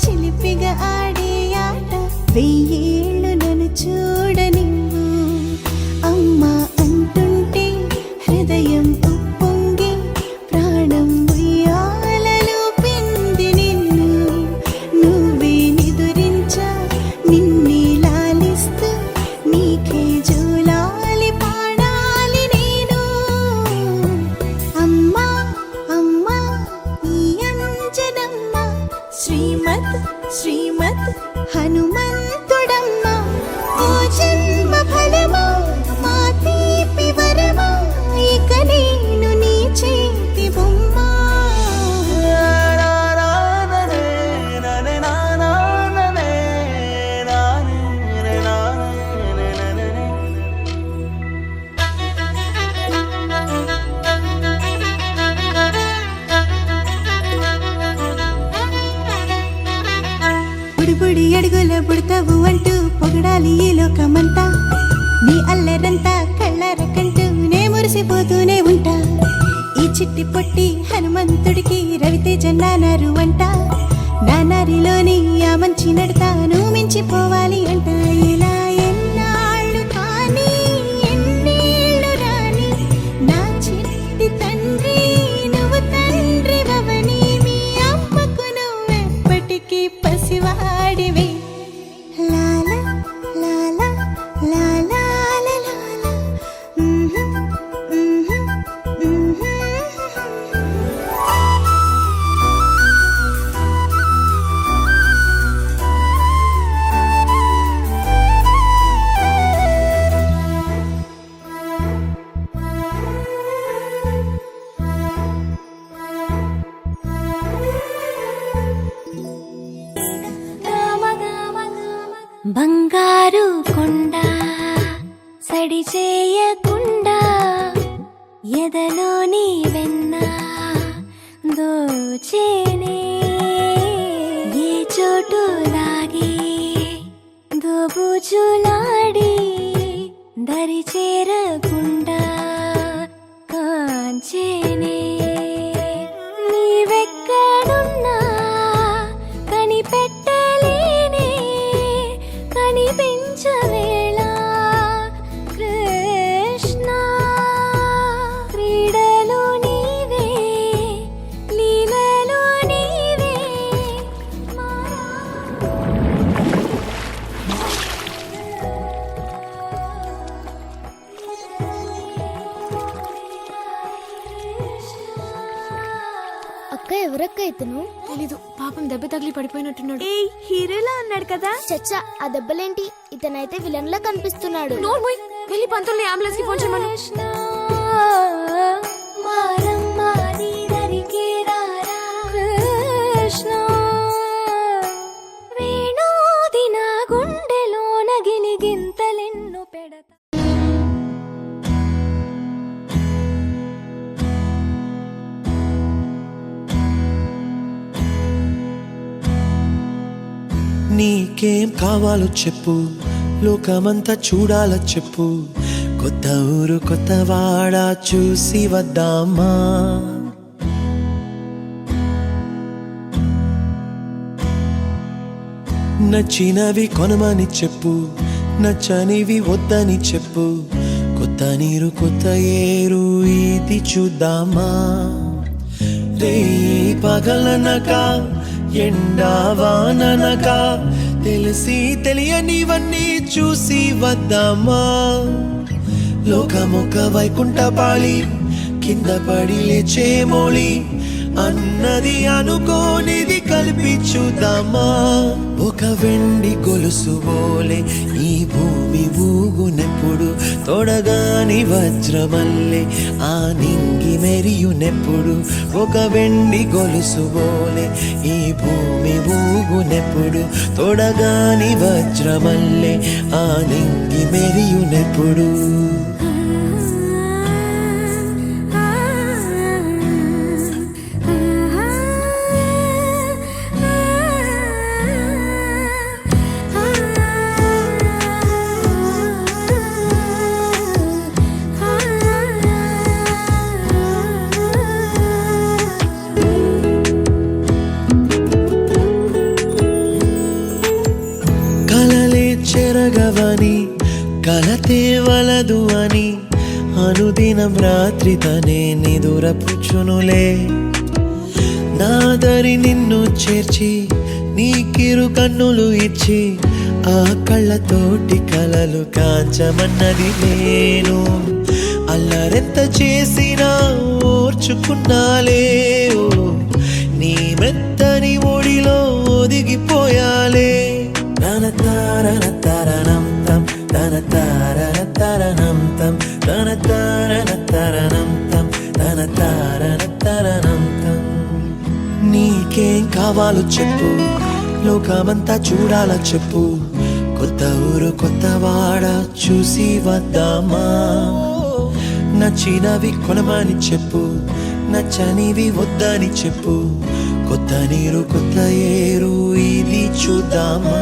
చిలిపిగా ఆడే ఆట వెయ్యేళ్ళు నన్ను చూడనివ్వు అమ్మా అంటుంటే హృదయం ఉప్పొంగి ప్రాణం ఉయ్యాలలో పిండి నిన్ను నువ్వే నిదురించా నిన్నే లాలిస్తూ నీకే జోలాలి పాడాలి నేను అమ్మా అమ్మా ఈ అంజనమ్మ శ్రీమత్ శ్రీమత్ హనుమంతుడమ్మ ఓ జన్మ ఫలమా మా తీపి వరమా ఇక నేను నీ చేతి బొమ్మ బుడి అడుగుల బుడతావు అంటూ పొగడాలి ఈ లోకమంతా నీ అల్లరంతా కళ్ళారకంటూ నే మురిసిపోతూనే ఉంటా ఈ చిట్టి పొట్టి హనుమంతుడికి రవితేజ నానారు అంట నానారిలోని ఆ మంచి నడతాను మించిపోవాలి అంట ఇలా ఎన్నాళ్ళు కానీ ఎన్నేళ్ళు రాని నా చిట్టి తండ్రి నువ్వు తండ్రి భవని మీ అమ్మకు నువ్వెప్పటికీ పసివాడివి లాల లాల లాల లాల బంగారు కొండ సడి చేయకుండా ఎదలోని వెన్న దోచేనే ఏ చోటు లాగే దోబుచులాడి దరి చేరకుండా కాంచేనే నీవెక్కడున్నా కనిపెట్టలేనే కనిపించవేళ కృష్ణ క్రీడలు నీవే లీలలు నీవే అక్క ఎవరక్క ఇతను? తెలీదు, పాపం దెబ్బ తగిలి పడిపోయినట్టున్నాడు. ఏ హీరోలా ఉన్నాడు కదా. చచ్చా, ఆ దెబ్బలేంటి? ఇతనైతే విలన్ లా కనిపిస్తున్నాడు. నోర్మోయ్, వెళ్ళి పంతుల్ని అంబులెన్స్ కి ఫోన్ చేయమను. కృష్ణ వేణోది నా గుండెలోన గిలిగింతలెన్ను పెడతా. నీకేం కావాలో చెప్పు, లోకమంతా చూడాలో చెప్పు, కొత్త ఊరు కొత్త వాడ చూసి వద్దామా. నచ్చినవి కొనమని చెప్పు, నచ్చనివి వద్దని చెప్పు, కొత్త నీరు కొత్త ఏరు ఇది చూద్దామా. రే పగలనక ఎండావాననక తెలిసి తెలియనివన్నీ చూసి వద్దామా. లోకమొక వైకుంఠపాళి కింద పడి లేచే మోళి అన్నది అనుకోనిది కలిపి చూద్దామా. ఒక వెండి గొలుసు బోలే ఈ భూమి ఊగునెప్పుడు, తొడగాని వజ్రమల్లే ఆ నింగి మెరియునెప్పుడు. ఒక వెండి గొలుసు బోలే ఈ భూమి ఊగునెప్పుడు, తొడగాని వజ్రమల్లే ఆ నింగి మెరియునెప్పుడు. కలగవని కలతే వలదు అని అనుదినం రాత్రి తనే నిదురపుచ్చునులే నాదరి నిన్ను చేర్చి నీకిరు కన్నులు ఇచ్చి ఆ కళ్ళతోటి కలలు కాంచమన్నది నేను అల్లరెంత చేసినా ఓర్చుకున్నాలే ఓ నీ మెత్తని ఒడిలో ఒదిగిపోయాలే తన తారన తరణం తం తన తారన తరణం తం తన తారన తరణం తం తన తారన తరణం తం నీకేం కావాలో చెప్పు లోకమంతా చూడాల చెప్పు కొత్త ఊరు కొత్త వాడ చూసి వద్దామా నచ్చినవి కొనమని చెప్పు నచ్చనివి వద్దని చెప్పు కొత్త నీరు కొత్త ఏరు ఇది చూద్దామా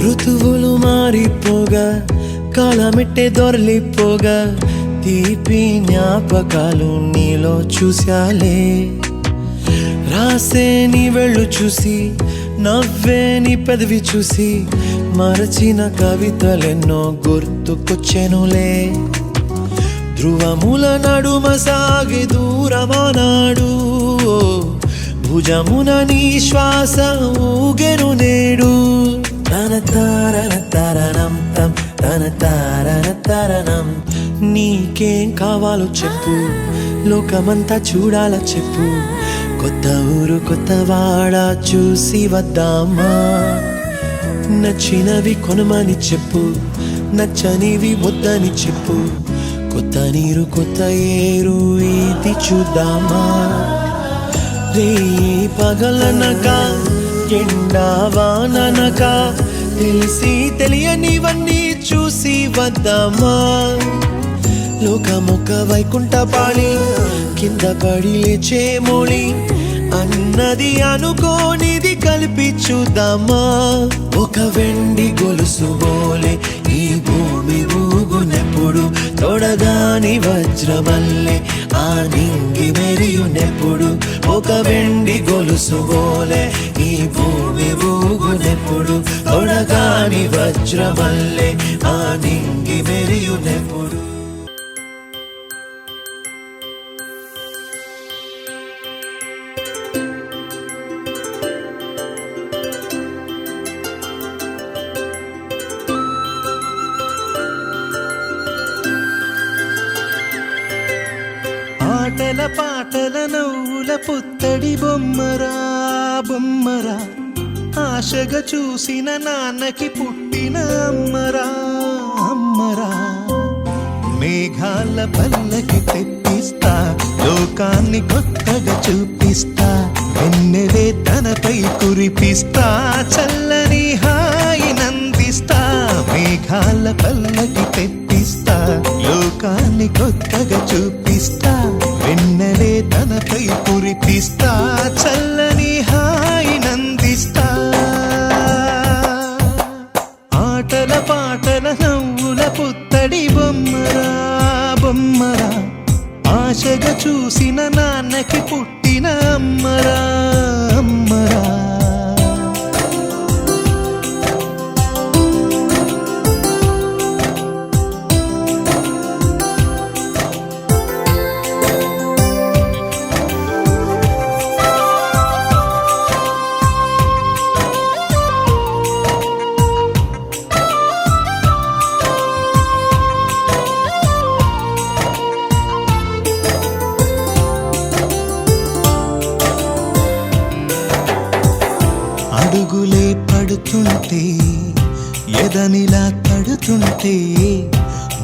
ఋతువులు మారిపోగా కాలమిట్టే దొరలిపోగా తీపి జ్ఞాపకాలు నీలో చూశాలే రాసే నీ వెళ్ళు చూసి నవ్వే నీ పెదవి చూసి మరచిన కవితలెన్నో గుర్తుకొచ్చెనులే ధ్రువముల నడుమ సాగి దూరమానాడు భుజమున నీ శ్వాస ఊగెను నేడు తన తారన తరణం తం తన తారన తరణం నీకేం కావాలో చెప్పు లోకమంతా చూడాల చెప్పు కొత్త ఊరు కొత్త వాడ చూసి వద్దామా నచ్చినవి కొనమని చెప్పు నచ్చనివి వద్దని చెప్పు కొత్త నీరు కొత్త ఏరు ఇది చూద్దామా రే పగలనక ఎండా వాననక తెలిసి తెలియనివన్నీ చూసి వద్దామా లోకమొక్క వైకుంఠపాళి కింద పడి లేచే మోళి అన్నది అనుకోనిది కలిపి చూద్దామా ఒక వెండి గొలుసు బోలే ఈ భూమి ఊగునెప్పుడు తొడగాని వజ్రమల్లే ఆ నింగి మెరియునెప్పుడు ఒక వెండి గొలుసు బోలే ఈ భూమి ఊగునెప్పుడు తొడగాని వజ్రమల్లే ఆ నింగి మెరియునెప్పుడు ఆటల పాటల నవ్వుల పుత్తడి బొమ్మరా బొమ్మరా ఆశగా చూసిన నాన్నకి పుట్టిన అమ్మరా అమ్మరా మేఘాల పల్లకి తెప్పిస్తా లోకాన్ని కొత్తగా చూపిస్తా వెన్నెలే తనపై కురిపిస్తా చల్లని హాయి నందిస్తా మేఘాల పల్లకి తెప్పిస్తా లోకాన్ని కొత్తగా చూపిస్తా వెన్నెలే తనపై కురిపిస్తా చల్లని హాయి నందిస్తా ఆటల పాటల నవ్వుల పుత్తడి బొమ్మరా బొమ్మరా ఆశగా చూసిన నాన్నకి పుట్టిన అమ్మరా అమ్మరా అడుగులే పడుతుంటే ఎదనిలా తడుతుంటే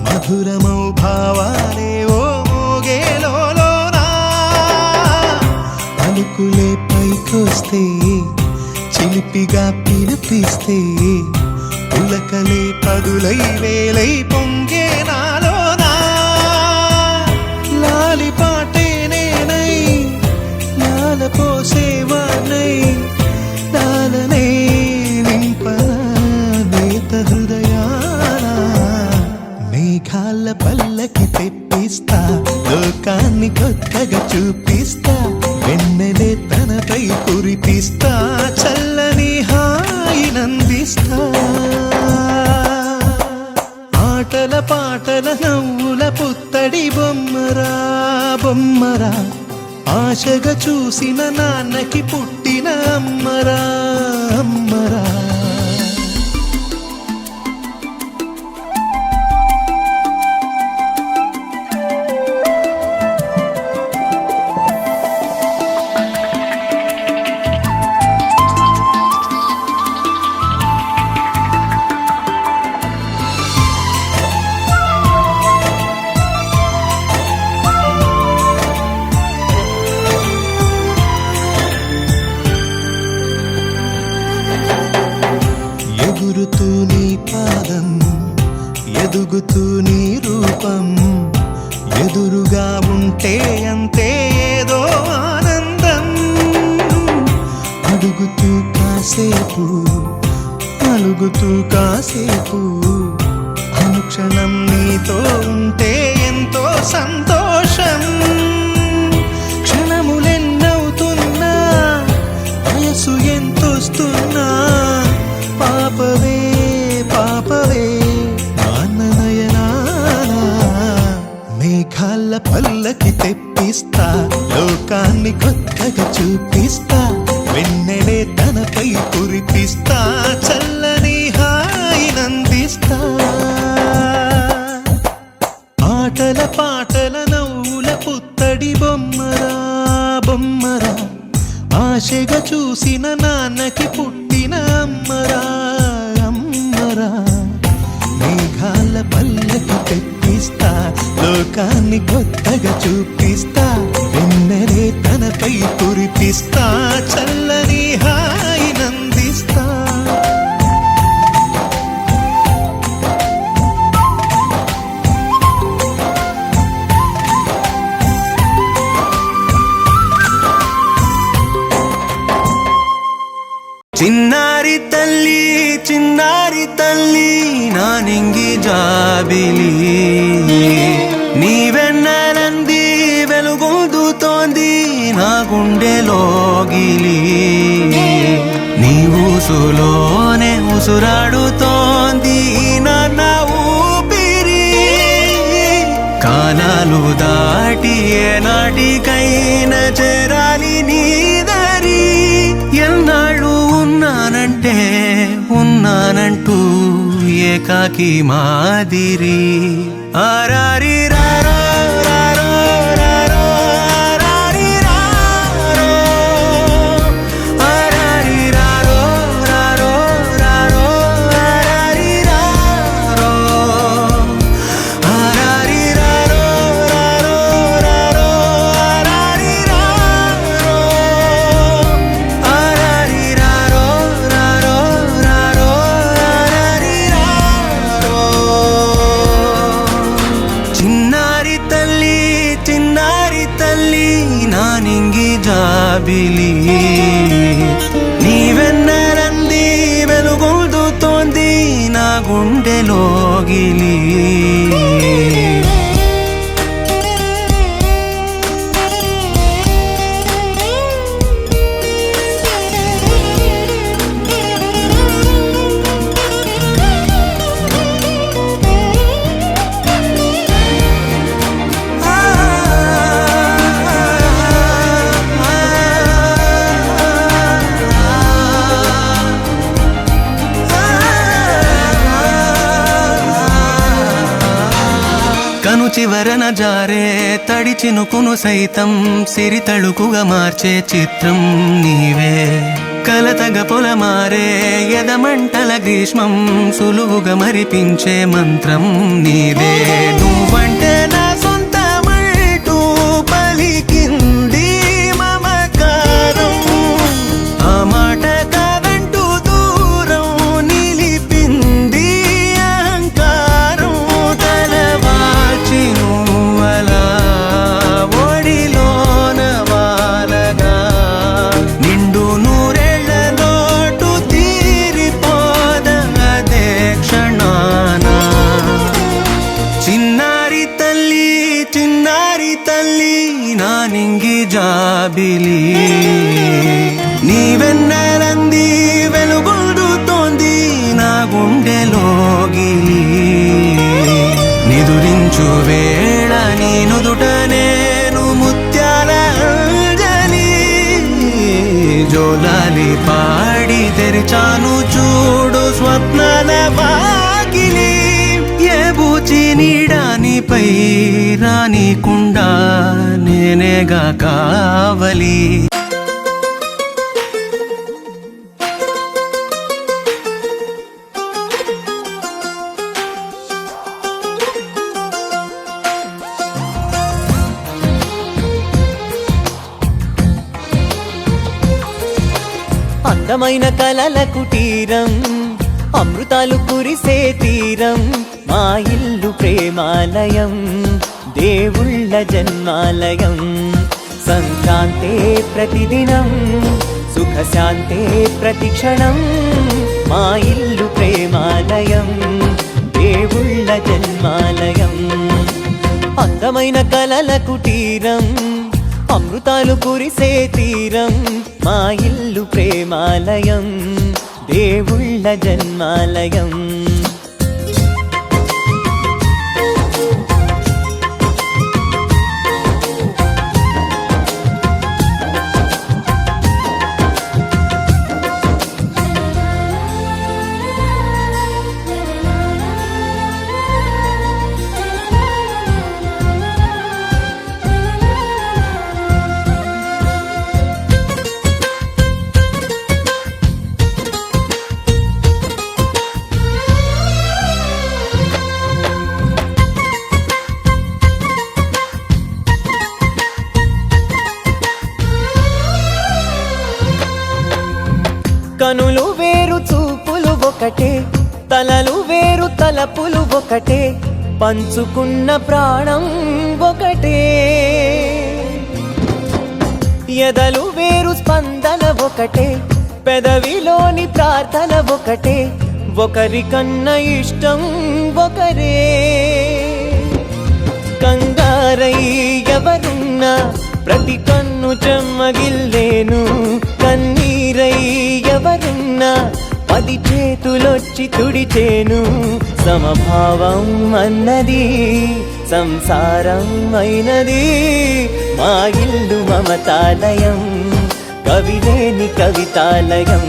మధురమౌ భావాలే ఓ మోగేలోనా పలుకులే తోస్తే చిలిపిగా పిలిపిస్తే ఉలకలే పదులై వేలై పొంగే నాలోనా లాలి పాటే నేనై లాల పోసేవాణ్ణై లాలనే నింపలేత హృదయాన మేఘాల పల్లకి తెప్పిస్తా లోకాన్ని కొత్తగా చూపిస్తా వెన్నెలే తనపై కురిపిస్తా చల్లని హాయినందిస్తా ఆటల పాటల నవ్వుల పుత్తడి బొమ్మరా బొమ్మరా ఆశగా చూసిన నాన్నకి పుట్టిన అమ్మరా అమ్మరా ఎగురుతూ నీ పాదం ఎదుగుతూ నీ రూపం ఎదురుగా ఉంటే అంతే ఏదో ఆనందం అడుగుతూ కాసేపు అలుగుతూ కాసేపు అనుక్షణం నీతో ఉంటే ఎంతో సంతోషం క్షణములెన్నవుతున్నా వయసు ఎంతొస్తున్నా పాపవే పాపవే నాన్ననయనానా మేఘాల పల్లకి తెప్పిస్తా లోకాన్ని కొత్తగా చూపిస్తా వెన్నెలే తనపై కురిపిస్తా చల్లని హాయినందిస్తా ఆటల పాటల నవ్వుల పుత్తడి బొమ్మరా బొమ్మరా ఆశగా చూసిన నాన్నకి పుట్టిన అమ్మరా అమ్మరా మేఘాల పల్లకి తెప్పిస్తా లోకాన్ని కొత్తగా చూపిస్తా వెన్నెలే తనపై కురిపిస్తా చల్లని హాయినందిస్తా చిన్నారి తల్లి నా నింగి జాబిలి నీవెన్నెలంది వెలుగొందుతోంది నా గుండెలోగిలి నీ ఊసులోనే ఉసురాడుతోంది నా ఊపిరి కాలాలు దాటి ఏనాటికైనా చేరాలి నీ దరి ఎన్నాళ్ళు ఉన్నానంటూ ఏకాకి మాదిరి ఆరారి రారో రారో రారో ఆరారి రారో ఆరారి రారో రారో రారో ఆరారి రారో ఆరారి రారో రారో రారో ఆరారి రారో ఆరారి రారో రారో రారో ఆరారి రారో చిన్నారి తల్లి నా నింగి జాబిలి నీవెన్నెలంది వెలుగొందుతోంది నా గుండెలోగిలి కను చివరన జారే తడి చినుకును సైతం సిరి తళుకుగా మార్చే చిత్రం నీవే కలతగ పొలమారే ఎదమంటల గ్రీష్మం సులువుగా మరిపించే మంత్రం నీదే నువ్వంటే నా సొంతమంటూ పలికింది మమకారం తల్లి నా నింగి జాబిలి నీవెన్నెలంది వెలుగొందుతోంది నా గుండెలోగిలి నిదురించు వేళ నీ నుదుట నేను ముత్యాల అంజలి జోలాలి పాడి తెరిచాను చూడు స్వప్నాల వాకిలి ఏ బూచి నీడానిపై రానికుండా నేనేగా కావలి అందమైన కలల కుటీరం అమృతాలు కురిసే తీరం మా ఇల్లు ప్రేమాలయం దేవుళ్ళ జన్మాలయం సంక్రాంతే ప్రతిదినం సుఖశాంతే ప్రతిక్షణం మా ఇల్లు ప్రేమాలయం దేవుళ్ళ జన్మాలయం అందమైన కలల కుటీరం అమృతాలు కురిసే తీరం మా ఇల్లు ప్రేమాలయం దేవుళ్ళ జన్మాలయం కనులు వేరు చూపులు ఒకటే తలలు వేరు తలపులు ఒకటే పంచుకున్న ప్రాణం ఒకటే ఎదలు వేరు స్పందన ఒకటే పెదవిలోని ప్రార్థన ఒకటే ఒకరికన్నా ఇష్టం ఒకరే కంగారై ఎవరున్నా ప్రతి కన్ను చెమ్మగిల్లేను కన్నీరై ఎవరున్నా 10 చేతులొచ్చి తుడిచేను సమభావం అన్నది సంసారం అయినది మా ఇల్లు మమతాలయం కవిలేని కవితాలయం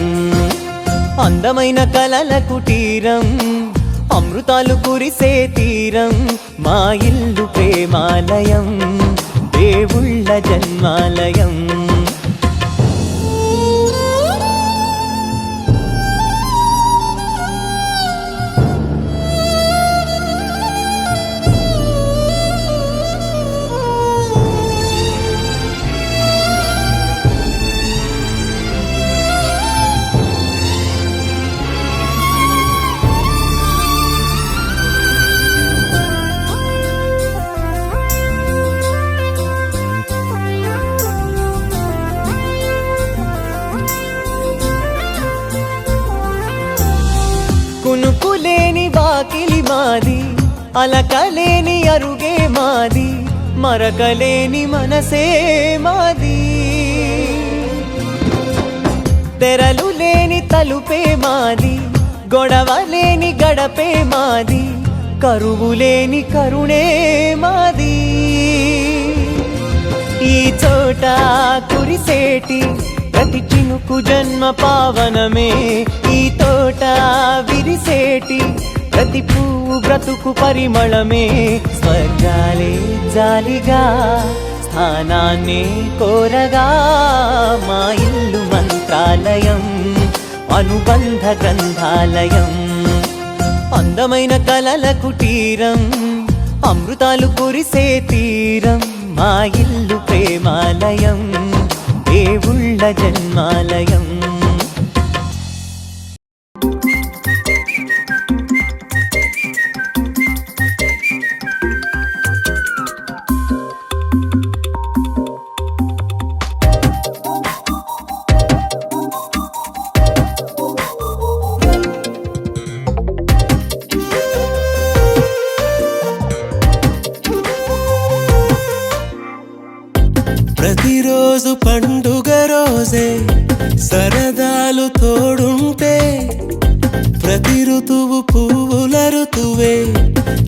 అందమైన కలల కుటీరం అమృతాలు కురిసే తీరం మా ఇల్లు ప్రేమాలయం దేవుళ్ళ జన్మాలయం కునుకులేని వాకిలి మాది అలకలేని అరుగే మాది మరకలేని మనసే మాది తెరలు లేని తలుపే మాది గొడవలేని గడపే మాది కరువులేని కరుణే మాది ఈ చోట కురిసేటి ప్రతి చినుకు జన్మ పావనమే ఈ తోట విరిసేటి ప్రతి పువ్వు బ్రతుకు పరిమళమే స్వర్గాలే జాలిగా స్థానాన్ని కోరగా మా ఇల్లు మంత్రాలయం అనుబంధ గ్రంథాలయం అందమైన కలల కుటీరం అమృతాలు కురిసే తీరం మా ఇల్లు ప్రేమాలయం దేవుళ్ళ జన్మాలయం ప్రతిరోజు పండుగ రోజే సరదాలు తోడుంటే ప్రతి ఋతువు పువ్వుల ఋతువే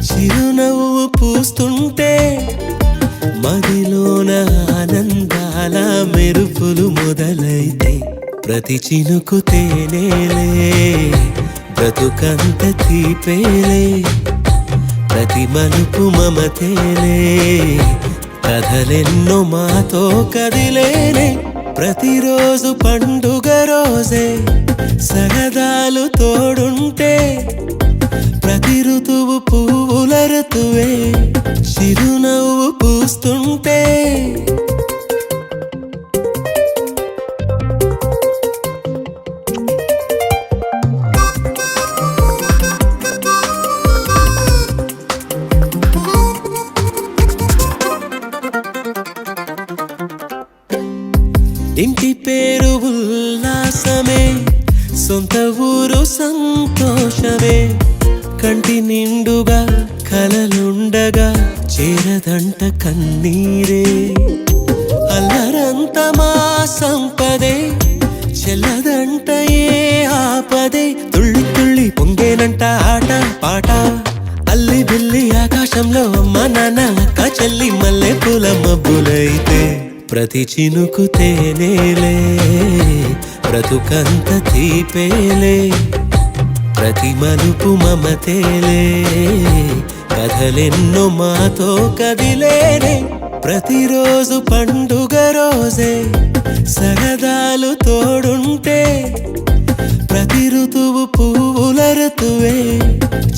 చిరునవ్వు పూస్తుంటే మదిలోన ఆనందాల మెరుపులు మొదలైతే ప్రతి చినుకు తేనేలే బ్రతుకంత తీపేలే ప్రతి మలుపు మమతేలే కథలెన్నో మాతో కదిలేనే ప్రతిరోజు పండుగ రోజే సరదాలు తోడుంటే ప్రతి ఋతువు పువ్వుల ఋతువే చిరునవ్వు పూస్తుంటే ఇంటి పేరు ఉల్లాసమే సొంత ఊరు సంతోషమే కంటి నిండుగా కలలుండగా చేరదంట కన్నీరే అల్లరంత మా సంపదే చెల్లదంట ఏ ఆపదే తుళ్ళి తుళ్ళి పొంగేనంట ఆట పాట అల్లి బిల్లి ఆకాశంలో అమ్మ నాన్న అక్క చెల్లి మల్లె పూల మబ్బులైతే ప్రతి చినుకు తేనేలే బ్రతుకంత తీపేలే ప్రతి మలుపు మమతేలే కథలెన్నో మాతో కదిలేనే ప్రతిరోజు పండుగ రోజే సరదాలు తోడుంటే ప్రతి ఋతువు పువ్వుల ఋతువే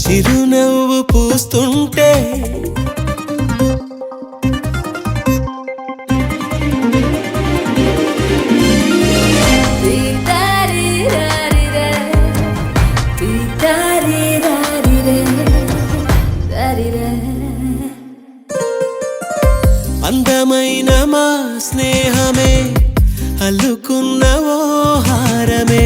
చిరునవ్వు పూస్తుంటే అందమైన మా స్నేహమే అల్లుకున్న ఓ హారమే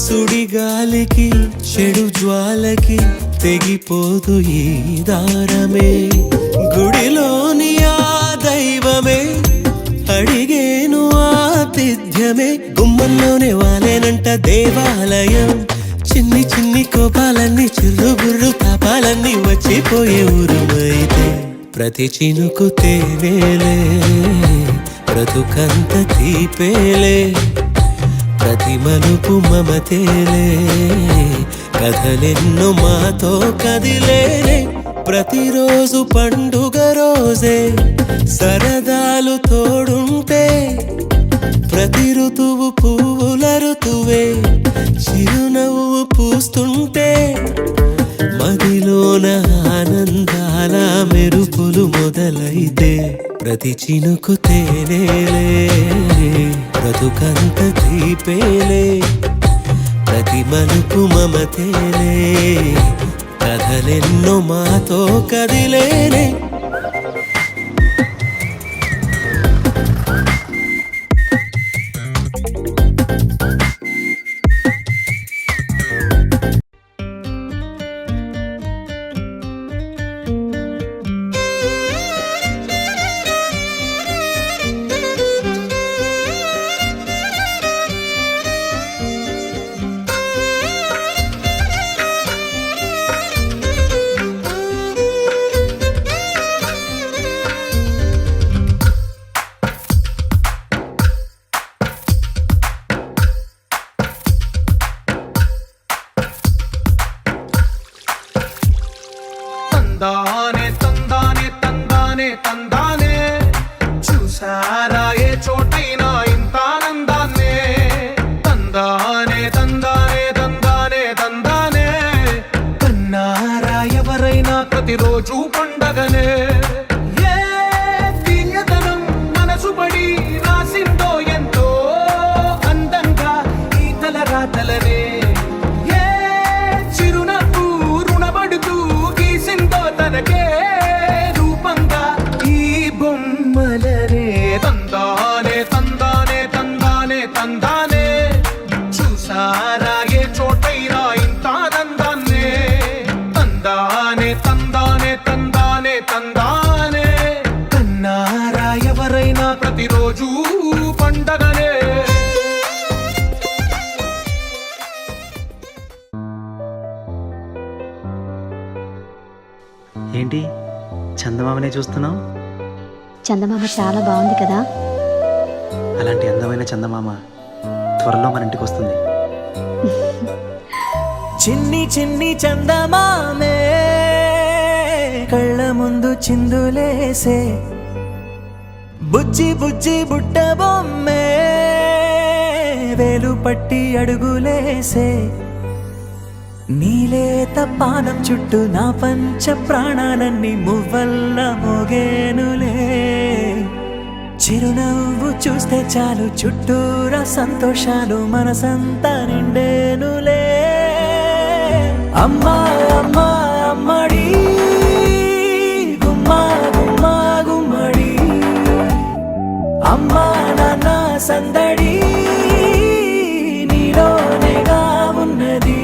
సుడిగాలికి చెడు జ్వాలకి తెగిపోదు ఈ దారమే గుడిలోని ఆ దైవమే అడిగేను ఆతిథ్యమే గుమ్మంలోనే వాలేనంట దేవాలయం చిన్ని చిన్ని కోపాలన్నీ చిర్రుబుర్రు తాపాలన్నీ వచ్చిపోయే ఊరుమైతే ప్రతి చినుకు తేనేలే బ్రతుకంత తీపేలే ప్రతి మలుపు మమతేలే కథలెన్నో మాతో కదిలేనే ప్రతిరోజు పండుగ రోజే సరదాలు తోడుంటే ప్రతి ఋతువు పువ్వుల ఋతువే చిరునవ్వు పూస్తుంటే మదిలోన ఆనందాల మెరుపులు మొదలైతే ప్రతి చినుకు తేనేలే బ్రతుకంత తీపేలే ప్రతి మలుపు మమతేలే కథలెన్నో మాతో కదిలేనే ప్రతిరోజు పండగనే. ఏంటి చందమామనే చూస్తున్నావు? చందమామ చాలా బాగుంది కదా. అలాంటి అందమైన చందమామ త్వరలో మన ఇంటికి వస్తుంది. చిన్ని చిన్ని చందమామే కళ్ళ ముందు చిందులేసే, బుజ్జి బుజ్జి బుట్ట బొమ్మే వేలు పట్టి అడుగులేసే, నీలేత పానం చుట్టూ నా పంచ ప్రాణాలన్నీ మువ్వల్ల మోగేనులే. చిరునవ్వు చూస్తే చాలు చుట్టూరా సంతోషాలు మనసంతా నిండేనులే. అమ్మా అమ్మా అమ్మడి గుమ్మా గుమ్మా గుమ్మడి, అమ్మా నాన్న సందడి నీలోనేగా ఉన్నది.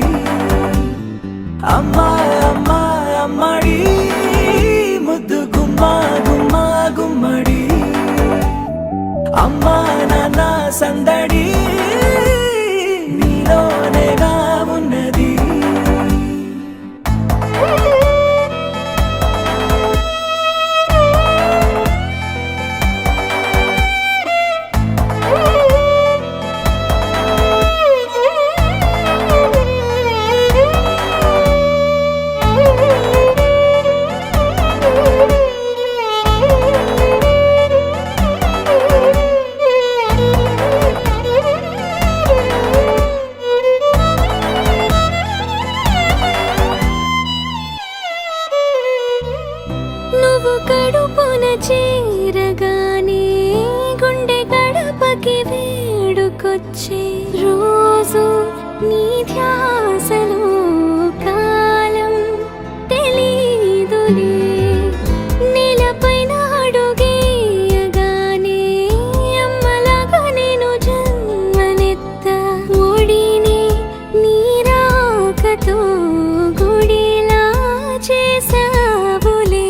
అమ్మా అమ్మా అమ్మడి ముద్దు గుమ్మా గుమ్మా గుమ్మడి, అమ్మా నాన్న సందడి నీలోనేగా ఉన్నది. నువ్వు కడుపున చేరగానే గుండె గడపకి వేడుకొచ్చే రోజు నీ ధ్యాసలో కాలం తెలీదులే. నేలపైన అడుగేయగానే అమ్మలాగా నేను జన్మనెత్త, ఒడిని నీ రాకతో గుడిలా చేసావులే.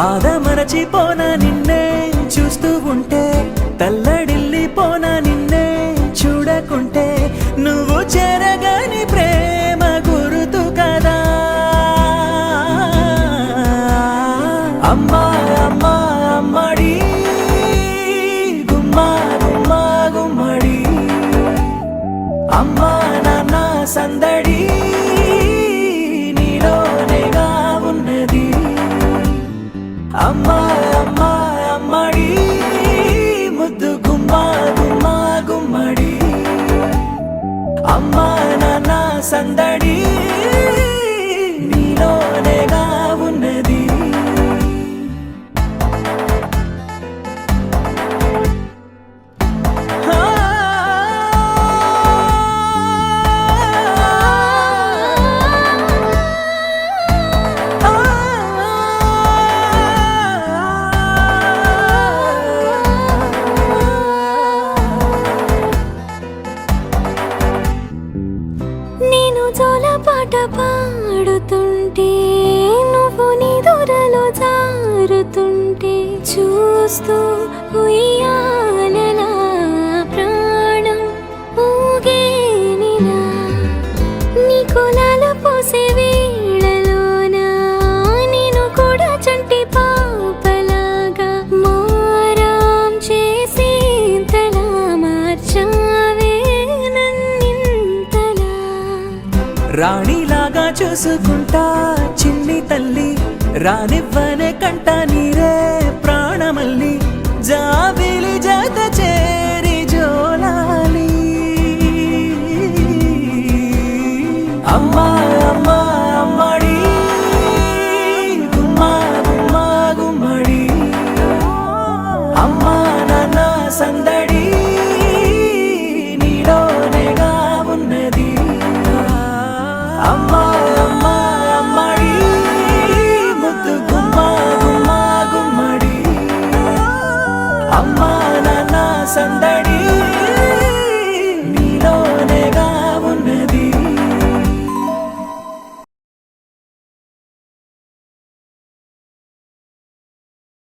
ఆదమరచిపోనా నిన్నే చూస్తూ ఉంటే, తల్లడిల్లిపోనా నిన్నే చూడకుంటే, నువ్వు చెరగని ప్రేమ గురుతు కదా. అమ్మా అమ్మా అమ్మడి గుమ్మా గుమ్మా గుమ్మడి, అమ్మా నాన్న సందడి నీలోనేగా ఉన్నది. అమ్మా అమ్మా అమ్మడి ముద్దు గుమ్మా గుమ్మా గుమ్మడి, అమ్మా నాన్న సందడి నీలోనేగా ఉన్నది. నేను జోలపాట పాడుతుంటే, నువ్వు నిదురలో జారుతుంటే, చూస్తూ ఉయ్యాలలా ప్రాణం ఊగేనిలా. నీ కులాల పోసే వేళలోన నేను కూడా చంటి పాపలాగా మారాం చేసేంతలా మార్చావే నన్నింతలా. రాణిలాగా చూసుకుంటా చిన్ని తల్లి, రానివ్వనే కంట నీరే ప్రాణమల్లి, జాబిలి జత చేరి జోలాలి. అమ్మా అమ్మా అమ్మడి గుమ్మా గుమ్మా గుమ్మడి, అమ్మా నాన్న సందడి నీలోనేగా ఉన్నది. అమ్మా అమ్మా అమ్మడి ముద్దు గుమ్మా గుమ్మా గుమ్మడి, అమ్మా నాన్న సందడి